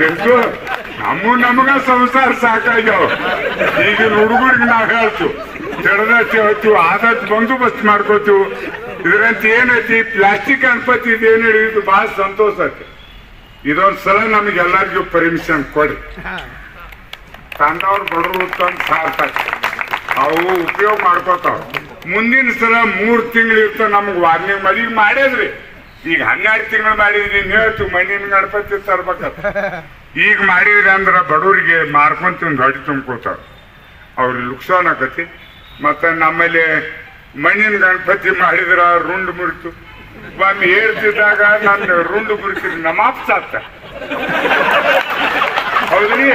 ಎಷ್ಟು ನಮಗ ಸಂಸಾರ ಸಾಕಾಗ್ಯಾವ. ಈಗಿನ ಹುಡುಗರಿಗೆ ನಾವ್ ಹೇಳ್ತೀವಿ ತೆಡ್ದಷ್ಟು ಹೇಳ್ತೀವಿ, ಆದಷ್ಟು ಬಂದೋಬಸ್ತ್ ಮಾಡ್ಕೋತೀವಿ. ಇದ್ರಂತ ಏನೈತಿ ಪ್ಲಾಸ್ಟಿಕ್ ಗಣಪತಿ ಇದೇನು ಹಿಡಿದು ಬಹಳ ಸಂತೋಷ ಐತಿ. ಇದೊಂದ್ ಸಲ ನಮಗೆಲ್ಲರಿಗೂ ಪರ್ಮಿಷನ್ ಕೊಡಿ. ತಂದವ್ರು ಬಡವರು ತಂದು ಸಾರ್ತಾರ, ಅವು ಉಪಯೋಗ ಮಾಡ್ಕೋತಾವ. ಮುಂದಿನ ಸಲ 3 ತಿಂಗಳು ಇರ್ತಾವ ನಮ್ಗೆ ವಾರ್ನಿಂಗ್ ಮಾಡಿ. ಈಗ ಮಾಡಿದ್ರಿ, ಈಗ 12 ತಿಂಗಳು ಮಾಡಿದ್ರಿ. ಹೇಳ್ತೀವಿ ಮಣ್ಣಿನ ಗಣಪತಿ ತರ್ಬೇಕಂತ. ಈಗ ಮಾಡಿದ್ರಿ ಅಂದ್ರೆ ಬಡವರಿಗೆ ಮಾರ್ಕೊಂತ ಹೊಡಿ ತುಂಬ್ಕೋತಾವ, ಅವ್ರಿಗೆ ಲುಕ್ಸಾನ್ ಆಕತಿ. ಮತ್ತೆ ನಮ್ಮಲ್ಲಿ ಮಣ್ಣಿನ ಗಣಪತಿ ಮಾಡಿದ್ರ ರುಂಡು ಮುರಿತು. ಒಮ್ಮೆ ಹೇಳ್ತಿದ್ದಾಗ ನಾನು ರುಂಡು ಮುರಿತೀನಿ, ನಮ್ಮ ಸಾತ್ತ ಹೌದ್ರಿ.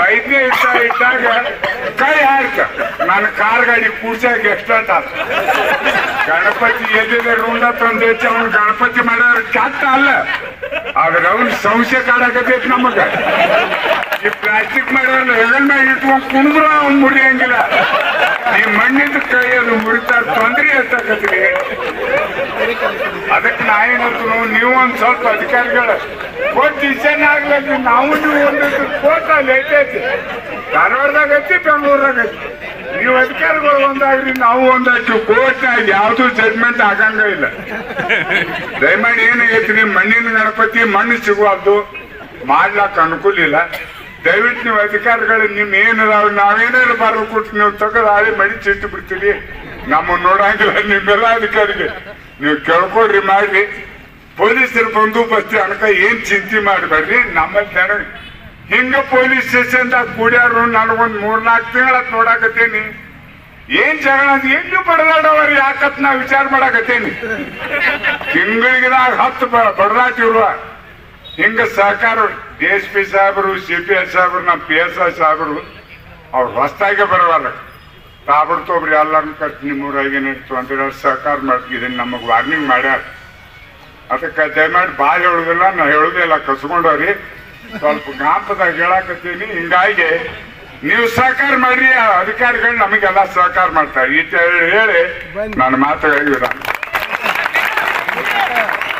5ನೇ ಇಟ್ಟಾಗ ಕೈ ಹಾರ್ತ ನಾನು ಕಾರ್ ಗಾಡಿ ಕೂಡ್ಸಾಗ ಎಷ್ಟಂತ ಗಣಪತಿ ಎಲ್ಲಿದೆ ರುಂಡ ತಂದೈತಿ. ಅವ್ನು ಗಣಪತಿ ಮಾಡ್ಯಾರ ಕೆಟ್ಟ ಅಲ್ಲ, ಆದ್ರೆ ಅವ್ನು ಸಂಶಯ ಕಾಡಕತೈತಿ ನಮಗ. ಈ ಪ್ಲಾಸ್ಟಿಕ್ ಮಾಡ್ಯಾರ ಹೆಗಲ್ ಮ್ಯಾಗ ಇಟ್ಕೊಂಡ್ ಕುಣಿದ್ರು ಅವ್ನು ಮುರಿಯಂಗಿಲ್ಲ. ಈ ಮಣ್ಣಿನ ಕೈಯಲ್ಲಿ ಮುರಿತಾರ, ತೊಂದ್ರೆ ಎಷ್ಟಾಕತ್ರಿ. ಅದಕ್ಕೆ ನಾ ಏನಂತ ನೀವು ಒಂದ್ ಸ್ವಲ್ಪ ಅಧಿಕಾರಿಗಳ ಕೋರ್ಟ್ ಡಿಸಿಷನ್ ಆಗ್ಬೇಕು. ನಾವು ನೀವು ಒಂದಿಷ್ಟು ಕೋರ್ಟ್ ಲೇಟ್ ಐತಿ, ಧಾರವಾಡದಾಗ ಐತಿ, ಬೆಂಗಳೂರಾಗ ಐತಿ. ನೀವು ಅಧಿಕಾರಿಗಳು ಒಂದಾಗ್ರಿ, ನಾವು ಒಂದಾಗ್ತೀವಿ. ಕೋರ್ಟ್ನಾಗ ಯಾವ್ದು ಜಡ್ಮೆಂಟ್ ಆಗಂಗ ಇಲ್ಲ. ದಯಮಾಡಿ ಏನಾಗೈತಿ, ಮಣ್ಣಿನ ಗಣಪತಿ ಮಣ್ಣು ಸಿಗುವದ್ದು ಮಾಡ್ಲಾಕ ಅನುಕೂಲ ಇಲ್ಲ. ದಯವಿಟ್ಟು ನೀವು ಅಧಿಕಾರಿಗಳು ನಿಮ್ ಏನದಾವ ನಾವೇನಾದ್ರು ಬರೋ ಕೊಟ್ಟು ನೀವು ತಗದು ಹಾಳಿ ಮಡಿ ಚಿಟ್ಟು ಬಿಡ್ತೀರಿ, ನಮ್ಮ ನೋಡಂಗಿಲ್ಲ. ನಿಮ್ಮೆಲ್ಲ ಅಧಿಕಾರಿಗೆ ನೀವು ಕೇಳ್ಕೊಡ್ರಿ, ಮಾಡ್ರಿ. ಪೊಲೀಸರು ಬಂದೋಬಸ್ತಿ ಅನ್ಕ ಏನ್ ಚಿಂತೆ ಮಾಡಬೇಡ್ರಿ. ನಮ್ಮಲ್ಲಿ ಜನ ಹಿಂಗ ಪೊಲೀಸ್ ಸ್ಟೇಷನ್ದಾಗ ಕೂಡ್ಯಾರು. ನನಗೊಂದ್ 3-4 ತಿಂಗಳ ನೋಡಾಕತ್ತೇನಿ. ಏನ್ ಜಗಳ ಎಲ್ಲಿ ಬಡದಾಡವ್ರಿ ಯಾಕತ್ ನಾ ವಿಚಾರ ಮಾಡಾಕತ್ತೇನಿ. ತಿಂಗಳಿಗೆ 10 ಬಡದಾಟಿವ್ರ. ಹಿಂಗ ಸಹಕಾರ DSP ಸಾಹೇಬರು, CPS ಸಾಹೇಬರು, ನಮ್ಮ PSI ಸಾಹೇಬರು ಅವ್ರು ಹೊಸ್ತಾಗೆ ಬರವಲ್ಲ. ತಾಬಡ್ತೊಬ್ರಿ ಎಲ್ಲರನ್ನ ಕಟ್ ನಿಮ್ಮೂರಾಗೆ ನಡೀತು ಅಂತ ಸಹಕಾರ ಮಾಡ್ತಿದ್ದೀನಿ. ನಮಗ್ ವಾರ್ನಿಂಗ್ ಮಾಡ್ಯಾರ. ಅದಕ್ಕೆ ದಯಮಾಡಿ ಭಾಳ ಹೇಳುದಿಲ್ಲ, ನಾ ಹೇಳುದಿಲ್ಲ, ಕಸ್ಕೊಂಡವ್ರಿ. ಸ್ವಲ್ಪ ಗಾಂಪದಾಗ ಹೇಳಾಕತ್ತೀನಿ. ಹಿಂಗಾಗಿ ನೀವು ಸಹಕಾರ ಮಾಡ್ರಿ, ಅಧಿಕಾರಿಗಳು ನಮಗೆಲ್ಲ ಸಹಕಾರ ಮಾಡ್ತಾರೆ. ಈ ಹೇಳಿ ನನ್ನ ಮಾತುಗಳಿಗೆ